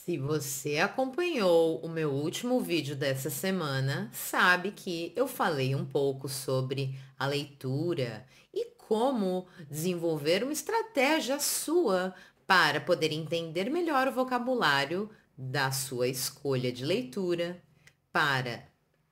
Se você acompanhou o meu último vídeo dessa semana, sabe que eu falei um pouco sobre a leitura e como desenvolver uma estratégia sua para poder entender melhor o vocabulário da sua escolha de leitura, para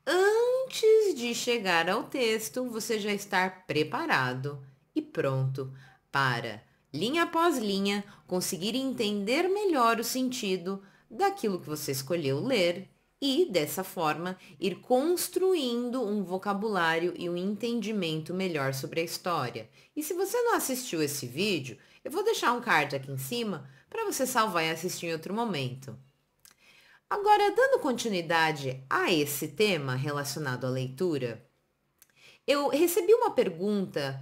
antes de chegar ao texto, você já estar preparado e pronto para, linha após linha, conseguir entender melhor o sentido daquilo que você escolheu ler e, dessa forma, ir construindo um vocabulário e um entendimento melhor sobre a história. E se você não assistiu esse vídeo, eu vou deixar um card aqui em cima para você salvar e assistir em outro momento. Agora, dando continuidade a esse tema relacionado à leitura, eu recebi uma pergunta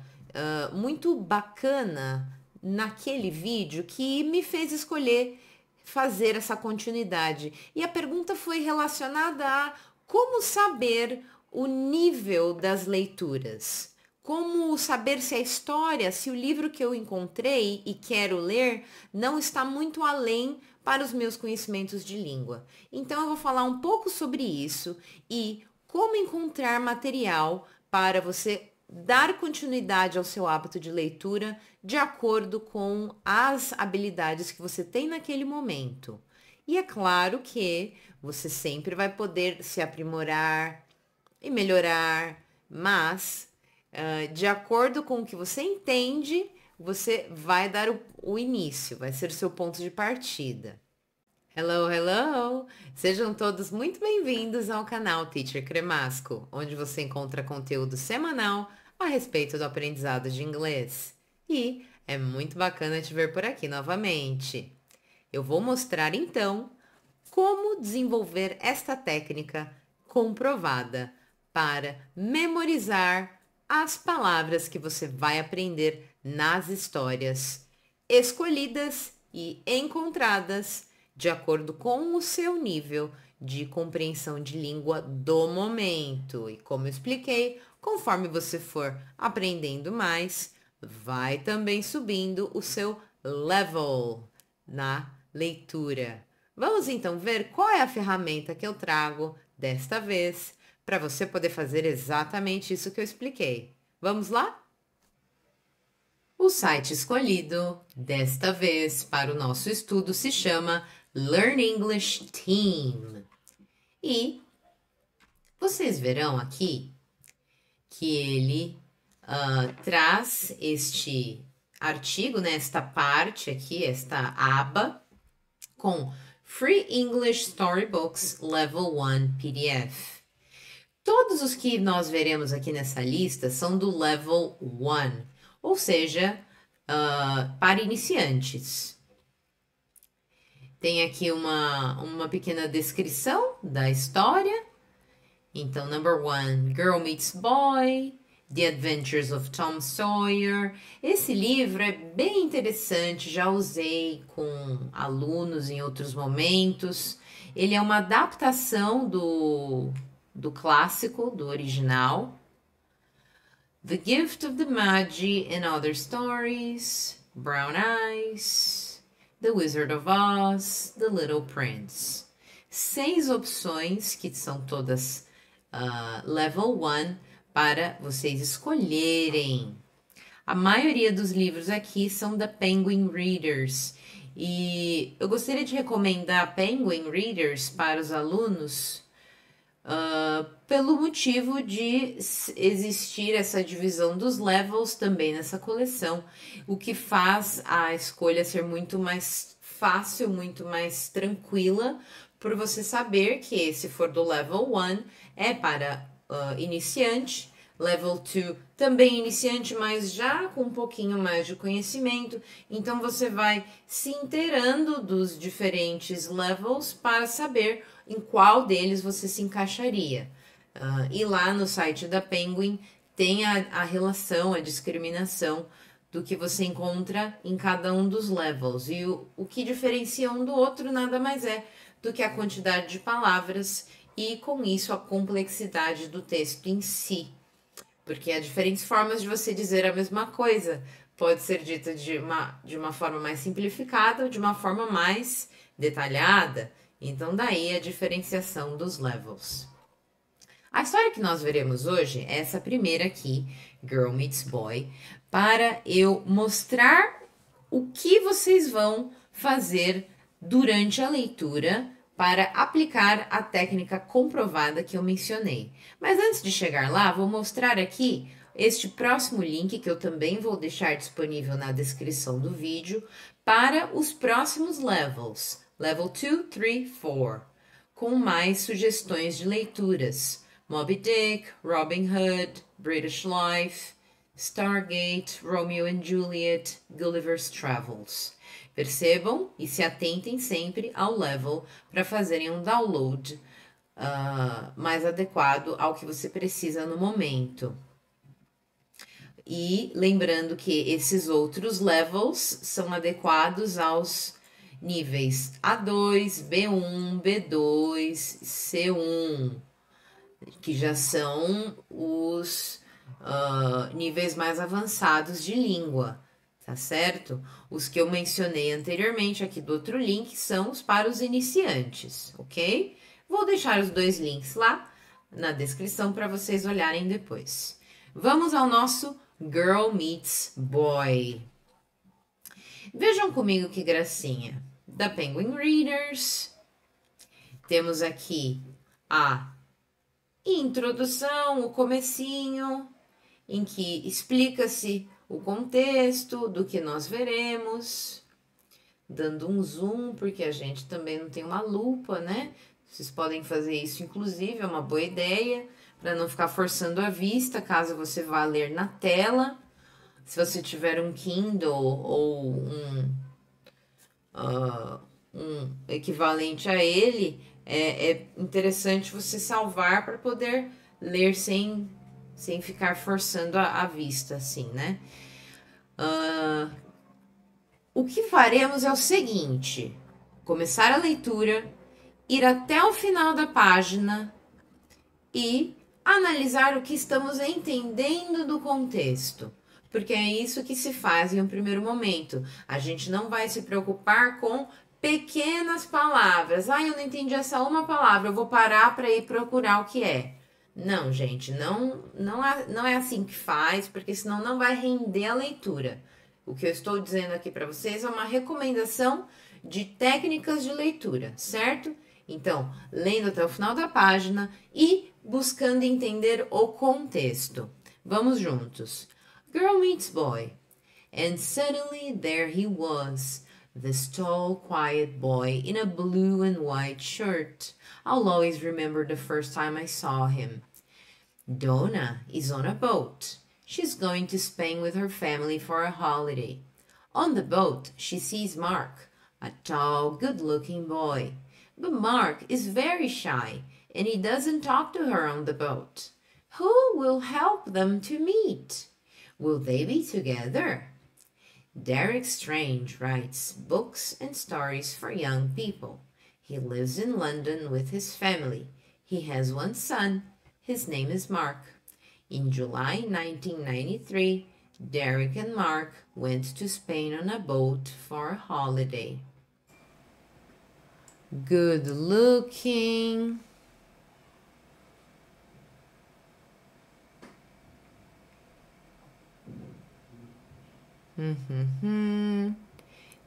muito bacana naquele vídeo que me fez escolher fazer essa continuidade. E a pergunta foi relacionada a como saber o nível das leituras. Como saber se a história, se o livro que eu encontrei e quero ler não está muito além para os meus conhecimentos de língua. Então eu vou falar um pouco sobre isso e como encontrar material para você dar continuidade ao seu hábito de leitura de acordo com as habilidades que você tem naquele momento. E é claro que você sempre vai poder se aprimorar e melhorar, mas de acordo com o que você entende, você vai dar o início, vai ser o seu ponto de partida. Hello, hello! Sejam todos muito bem-vindos ao canal Teacher Cremasco, onde você encontra conteúdo semanal a respeito do aprendizado de inglês. E é muito bacana te ver por aqui novamente. Eu vou mostrar então como desenvolver esta técnica comprovada para memorizar as palavras que você vai aprender nas histórias escolhidas e encontradas de acordo com o seu nível de compreensão de língua do momento. E como eu expliquei, conforme você for aprendendo mais, vai também subindo o seu level na leitura. Vamos então ver qual é a ferramenta que eu trago desta vez para você poder fazer exatamente isso que eu expliquei. Vamos lá? O site escolhido desta vez para o nosso estudo se chama Learn English Team. E vocês verão aqui que ele traz este artigo, né, esta parte aqui, esta aba, com Free English Storybooks Level 1 PDF. Todos os que nós veremos aqui nessa lista são do Level 1, ou seja, para iniciantes. Tem aqui uma pequena descrição da história. Então, number 1, Girl Meets Boy, The Adventures of Tom Sawyer. Esse livro é bem interessante, já usei com alunos em outros momentos. Ele é uma adaptação do clássico, do original. The Gift of the Magi and Other Stories, Brown Eyes, The Wizard of Oz, The Little Prince. 6 opções que são todas Level 1 para vocês escolherem. A maioria dos livros aqui são da Penguin Readers. E eu gostaria de recomendar Penguin Readers para os alunos pelo motivo de existir essa divisão dos levels também nessa coleção, o que faz a escolha ser muito mais fácil, muito mais tranquila, por você saber que se for do level 1 é para iniciante, level 2 também iniciante, mas já com um pouquinho mais de conhecimento. Então você vai se inteirando dos diferentes levels para saber em qual deles você se encaixaria. E lá no site da Penguin tem a relação, a discriminação do que você encontra em cada um dos levels. E o que diferencia um do outro nada mais é do que a quantidade de palavras e, com isso, a complexidade do texto em si. Porque há diferentes formas de você dizer a mesma coisa. Pode ser dita de uma forma mais simplificada ou de uma forma mais detalhada, então daí a diferenciação dos levels. A história que nós veremos hoje é essa primeira aqui, Girl Meets Boy, para eu mostrar o que vocês vão fazer durante a leitura para aplicar a técnica comprovada que eu mencionei. Mas antes de chegar lá, vou mostrar aqui este próximo link que eu também vou deixar disponível na descrição do vídeo para os próximos levels, level 2, 3, 4, com mais sugestões de leituras. Moby Dick, Robin Hood, British Life, Stargate, Romeo and Juliet, Gulliver's Travels. Percebam e se atentem sempre ao level para fazerem um download mais adequado ao que você precisa no momento. E lembrando que esses outros levels são adequados aos níveis A2, B1, B2, C1, que já são os níveis mais avançados de língua, tá certo? Os que eu mencionei anteriormente aqui do outro link são os para os iniciantes, ok? Vou deixar os dois links lá na descrição para vocês olharem depois. Vamos ao nosso Girl Meets Boy. Vejam comigo que gracinha. Da Penguin Readers. Temos aqui a introdução, o comecinho, em que explica-se o contexto do que nós veremos. Dando um zoom, porque a gente também não tem uma lupa, né? Vocês podem fazer isso, inclusive, é uma boa ideia, para não ficar forçando a vista, caso você vá ler na tela. Se você tiver um Kindle ou um equivalente a ele, é interessante você salvar para poder ler sem ficar forçando a vista, assim, né? O que faremos é o seguinte: começar a leitura, ir até o final da página e analisar o que estamos entendendo do contexto. Porque é isso que se faz em um primeiro momento. A gente não vai se preocupar com pequenas palavras. Ah, eu não entendi essa uma palavra, eu vou parar para ir procurar o que é. Não, gente, não é assim que faz, porque senão não vai render a leitura. O que eu estou dizendo aqui para vocês é uma recomendação de técnicas de leitura, certo? Então, lendo até o final da página e buscando entender o contexto. Vamos juntos. Girl meets boy, and suddenly there he was, this tall, quiet boy in a blue and white shirt. I'll always remember the first time I saw him. Donna is on a boat. She's going to Spain with her family for a holiday. On the boat, she sees Mark, a tall, good-looking boy. But Mark is very shy, and he doesn't talk to her on the boat. Who will help them to meet? Will they be together? Derek Strange writes books and stories for young people. He lives in London with his family. He has one son. His name is Mark. In July 1993, Derek and Mark went to Spain on a boat for a holiday. Good looking.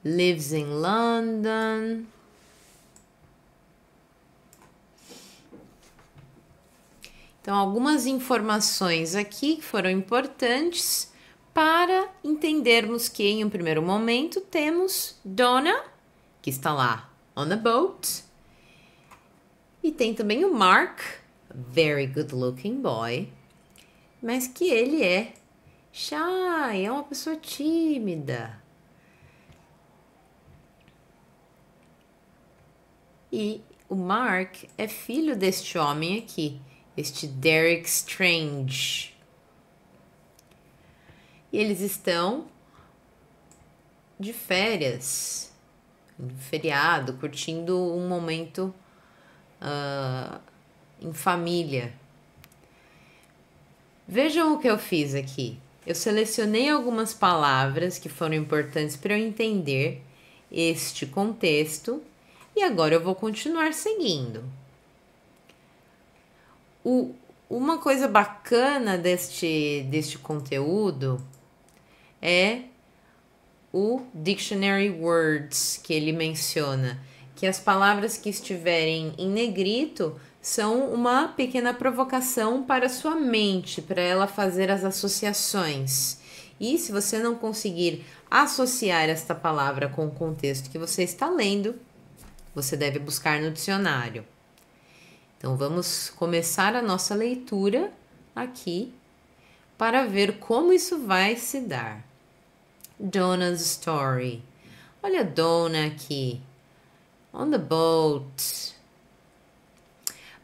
Lives in London. Então, algumas informações aqui que foram importantes para entendermos que, em um primeiro momento, temos Donna, que está lá on the boat, e tem também o Mark, very good looking boy, mas que ele é shy, é uma pessoa tímida. E o Mark é filho deste homem aqui, este Derek Strange. E eles estão de férias, no feriado, curtindo um momento em família. Vejam o que eu fiz aqui. Eu selecionei algumas palavras que foram importantes para eu entender este contexto E agora eu vou continuar seguindo. Uma coisa bacana deste conteúdo é o Dictionary Words que ele menciona, que as palavras que estiverem em negrito são uma pequena provocação para sua mente, para ela fazer as associações. E se você não conseguir associar esta palavra com o contexto que você está lendo, você deve buscar no dicionário. Então vamos começar a nossa leitura aqui para ver como isso vai se dar. Donna's story. Olha a Donna aqui. On the boat.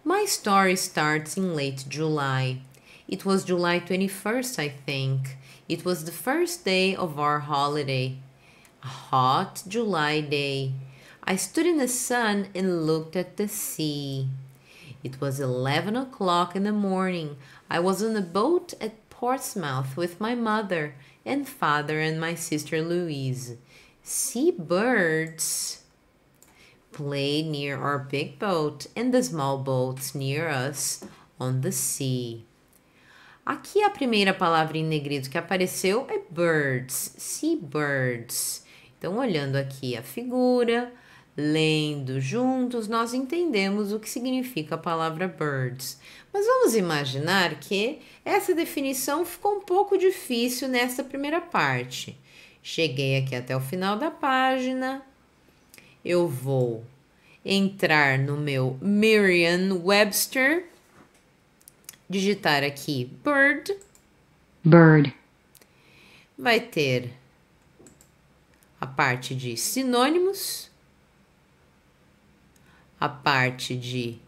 My story starts in late July. It was July 21st, I think. It was the first day of our holiday. A hot July day. I stood in the sun and looked at the sea. It was 11 o'clock in the morning. I was on a boat at Portsmouth with my mother and father and my sister Louise. Seabirds played near our big boat and the small boats near us on the sea. Aqui a primeira palavra em negrito que apareceu é birds, seabirds. Então, olhando aqui a figura, lendo juntos, nós entendemos o que significa a palavra birds. Mas vamos imaginar que essa definição ficou um pouco difícil nessa primeira parte. Cheguei aqui até o final da página. Eu vou entrar no meu Merriam-Webster, digitar aqui bird. Bird. Vai ter a parte de sinônimos, a parte de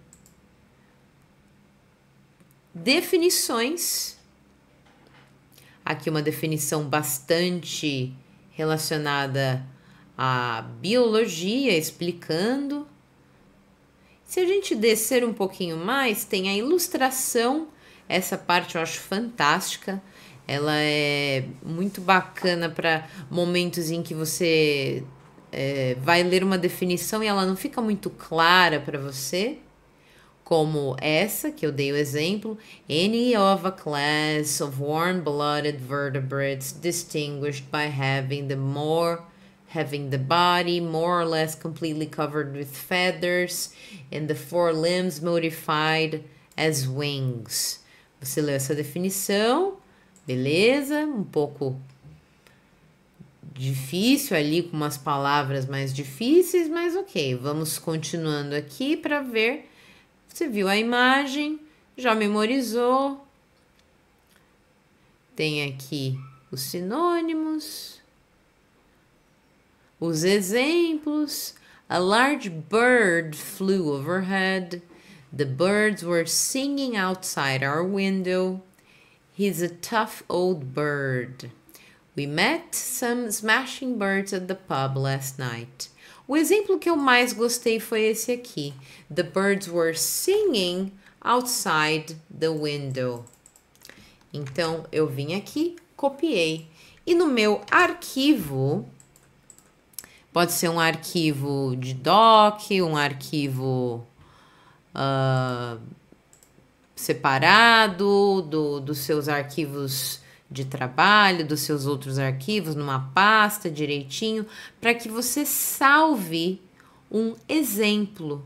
definições. Aqui uma definição bastante relacionada à biologia, explicando. Se a gente descer um pouquinho mais, tem a ilustração. Essa parte eu acho fantástica. Ela é muito bacana para momentos em que você vai ler uma definição e ela não fica muito clara para você. Como essa, que eu dei o exemplo, any of a class of warm-blooded vertebrates distinguished by having the body more or less completely covered with feathers and the forelimbs modified as wings. Você leu essa definição, beleza? Um pouco difícil ali, com umas palavras mais difíceis, mas ok. Vamos continuando aqui para ver. Você viu a imagem, já memorizou. Tem aqui os sinônimos, os exemplos. A large bird flew overhead. The birds were singing outside our window. He's a tough old bird. We met some smashing birds at the pub last night. O exemplo que eu mais gostei foi esse aqui. The birds were singing outside the window. Então, eu vim aqui, copiei. E no meu arquivo, pode ser um arquivo de doc, um arquivo separado dos seus arquivos de trabalho, dos seus outros arquivos, numa pasta direitinho, para que você salve um exemplo.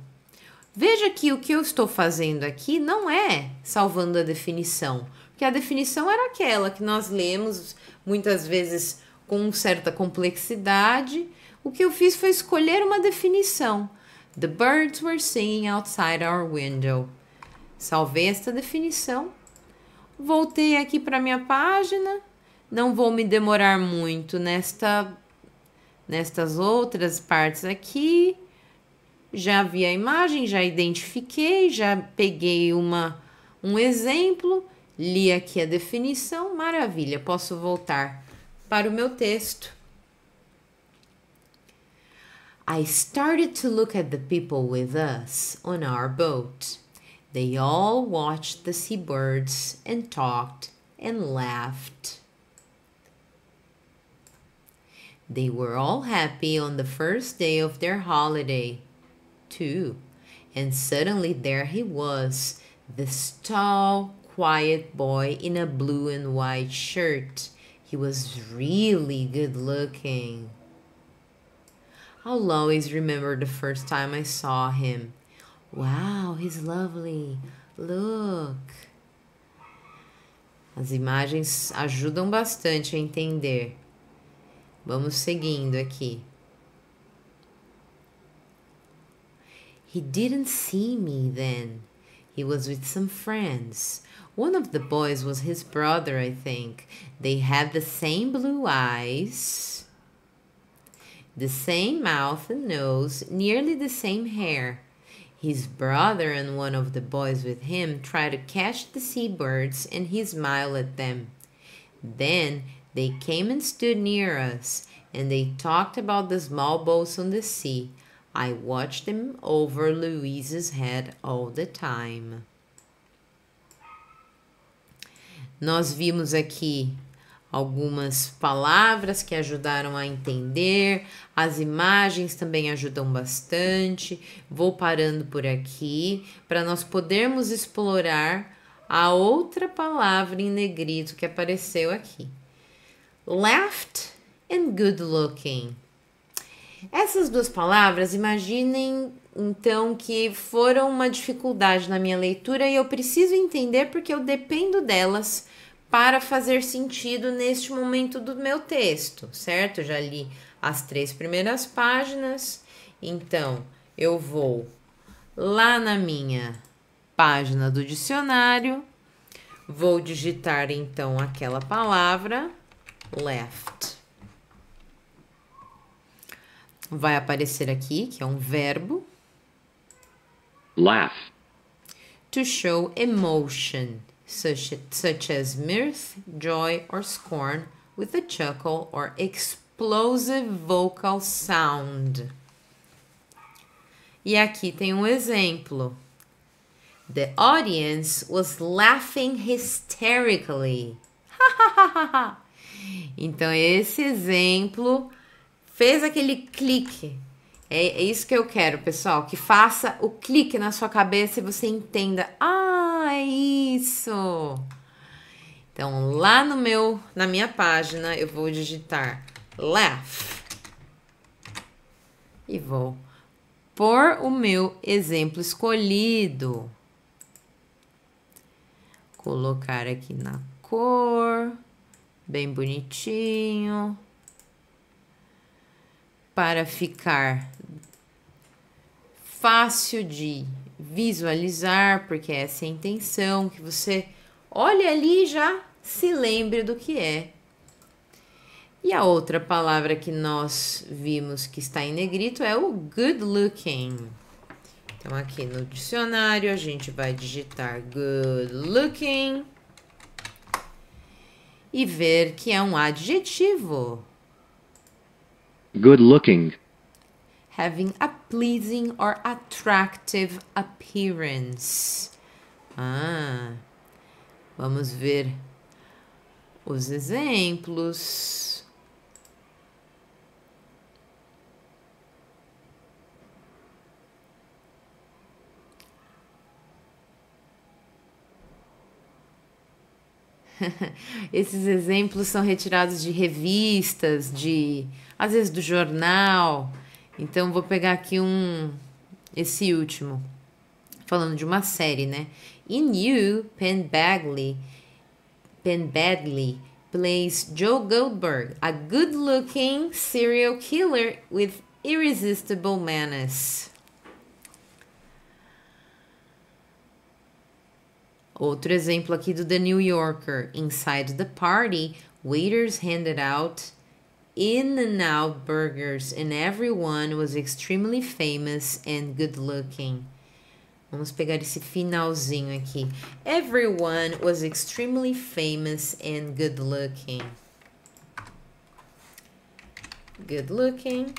Veja que o que eu estou fazendo aqui não é salvando a definição, porque a definição era aquela que nós lemos muitas vezes com certa complexidade. O que eu fiz foi escolher uma definição. The birds were singing outside our window. Salvei esta definição. Voltei aqui para minha página. Não vou me demorar muito nestas outras partes aqui. Já vi a imagem, já identifiquei, já peguei um exemplo, li aqui a definição, maravilha, posso voltar para o meu texto. I started to look at the people with us on our boat. They all watched the seabirds and talked and laughed. They were all happy on the first day of their holiday. too. And suddenly there he was, this tall, quiet boy in a blue and white shirt. He was really good looking. I'll always remember the first time I saw him. Wow, he's lovely. Look. As imagens ajudam bastante a entender. Vamos seguindo aqui. He didn't see me then. He was with some friends. One of the boys was his brother, I think. They had the same blue eyes, the same mouth and nose, nearly the same hair. His brother and one of the boys with him tried to catch the seabirds, and he smiled at them. Then they came and stood near us, and they talked about the small boats on the sea. I watched them over Louise's head all the time. Nós vimos aqui algumas palavras que ajudaram a entender, as imagens também ajudam bastante. Vou parando por aqui para nós podermos explorar a outra palavra em negrito que apareceu aqui. Left and good looking. Essas duas palavras, imaginem então que foram uma dificuldade na minha leitura e eu preciso entender porque eu dependo delas para fazer sentido neste momento do meu texto, certo? Eu já li as 3 primeiras páginas, então eu vou lá na minha página do dicionário, vou digitar então aquela palavra, left. Vai aparecer aqui, que é um verbo. Laugh. To show emotion, such as mirth, joy, or scorn, with a chuckle or explosive vocal sound. E aqui tem um exemplo. The audience was laughing hysterically. Então, esse exemplo fez aquele clique. É isso que eu quero, pessoal. Que faça o clique na sua cabeça e você entenda. Ah, é isso. Então, lá na minha página, eu vou digitar laugh. E vou pôr o meu exemplo escolhido. Colocar aqui na cor, bem bonitinho. Para ficar fácil de visualizar, porque essa é a intenção, que você olhe ali e já se lembre do que é. E a outra palavra que nós vimos que está em negrito é o good looking. Então, aqui no dicionário, a gente vai digitar good looking e ver que é um adjetivo. Good looking. Having a pleasing or attractive appearance. Vamos ver os exemplos. Esses exemplos são retirados de revistas, às vezes do jornal. Então, vou pegar aqui esse último, falando de uma série, né? In You, Penn Badgley plays Joe Goldberg, a good-looking serial killer with irresistible menace. Outro exemplo aqui do The New Yorker. Inside the party, waiters handed out In-N-Out burgers and everyone was extremely famous and good-looking. Vamos pegar esse finalzinho aqui. Everyone was extremely famous and good-looking. Good-looking.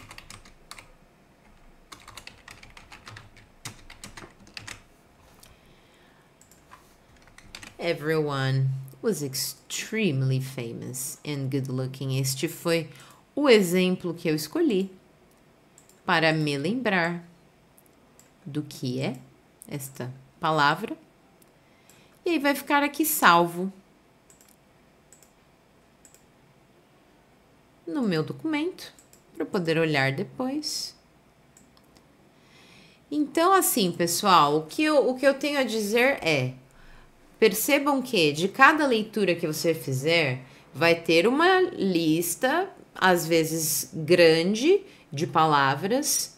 Everyone was extremely famous and good-looking. Este foi o exemplo que eu escolhi para me lembrar do que é esta palavra. E aí vai ficar aqui salvo no meu documento para poder olhar depois. Então, assim, pessoal, o que eu tenho a dizer é: percebam que de cada leitura que você fizer, vai ter uma lista, às vezes grande, de palavras,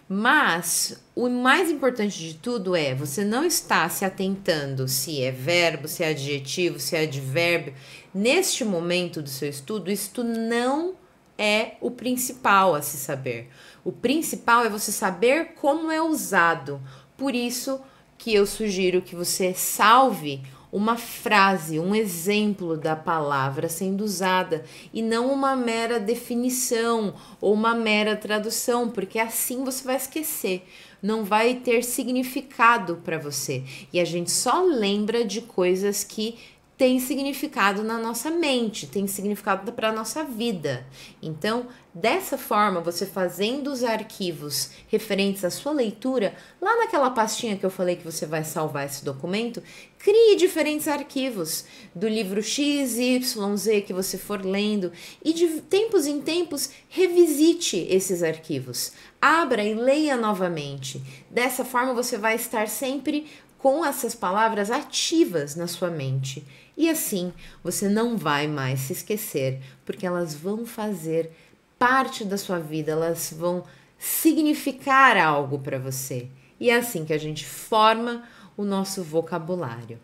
mas o mais importante de tudo é você não estar se atentando se é verbo, se é adjetivo, se é advérbio. Neste momento do seu estudo, isto não é o principal a se saber. O principal é você saber como é usado. Por isso que eu sugiro que você salve uma frase, um exemplo da palavra sendo usada e não uma mera definição ou uma mera tradução, porque assim você vai esquecer, não vai ter significado para você. E a gente só lembra de coisas que têm significado na nossa mente, tem significado para a nossa vida. Então, dessa forma, você fazendo os arquivos referentes à sua leitura, lá naquela pastinha que eu falei que você vai salvar esse documento, crie diferentes arquivos do livro X, Y, Z que você for lendo e de tempos em tempos revisite esses arquivos. Abra e leia novamente. Dessa forma, você vai estar sempre com essas palavras ativas na sua mente. E assim, você não vai mais se esquecer, porque elas vão fazer parte da sua vida, elas vão significar algo para você. E é assim que a gente forma o nosso vocabulário,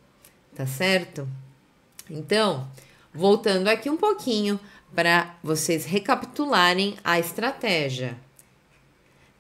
tá certo? Então, voltando aqui um pouquinho para vocês recapitularem a estratégia.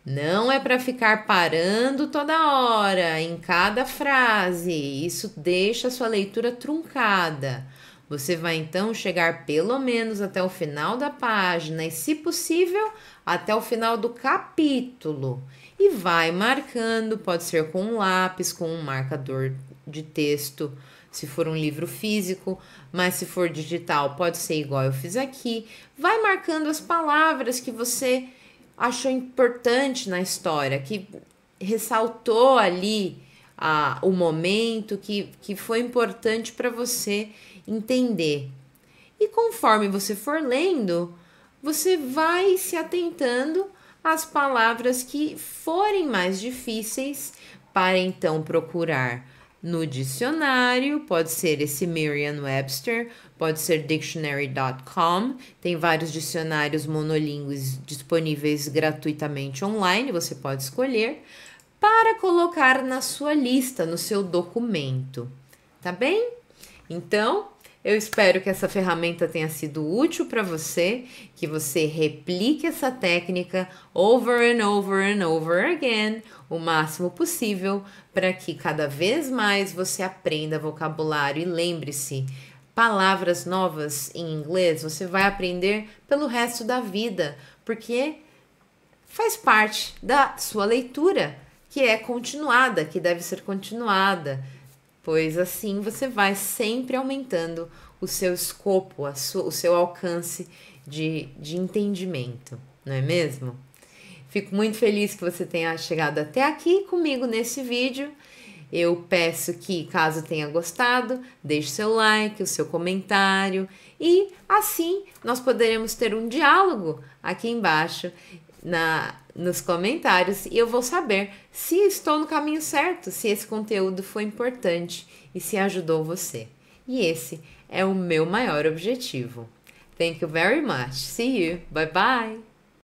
Não é para ficar parando toda hora em cada frase, isso deixa a sua leitura truncada. Você vai então chegar pelo menos até o final da página e, se possível, até o final do capítulo. E vai marcando, pode ser com um lápis, com um marcador de texto, se for um livro físico, mas se for digital, pode ser igual eu fiz aqui. Vai marcando as palavras que você achou importante na história, que ressaltou ali o momento, que foi importante para você entender. E conforme você for lendo, você vai se atentando às palavras que forem mais difíceis para então procurar no dicionário, pode ser esse Merriam-Webster, pode ser dictionary.com, tem vários dicionários monolíngues disponíveis gratuitamente online, você pode escolher, para colocar na sua lista, no seu documento, tá bem? Então, eu espero que essa ferramenta tenha sido útil para você, que você replique essa técnica over and over and over again, o máximo possível, para que cada vez mais você aprenda vocabulário. E lembre-se, palavras novas em inglês você vai aprender pelo resto da vida, porque faz parte da sua leitura, que é continuada, que deve ser continuada, pois assim você vai sempre aumentando o seu escopo, o seu alcance de entendimento, não é mesmo? Fico muito feliz que você tenha chegado até aqui comigo nesse vídeo. Eu peço que, caso tenha gostado, deixe seu like, o seu comentário e assim nós poderemos ter um diálogo aqui embaixo nos comentários e eu vou saber se estou no caminho certo, se esse conteúdo foi importante e se ajudou você. E esse é o meu maior objetivo. Thank you very much. See you. Bye bye.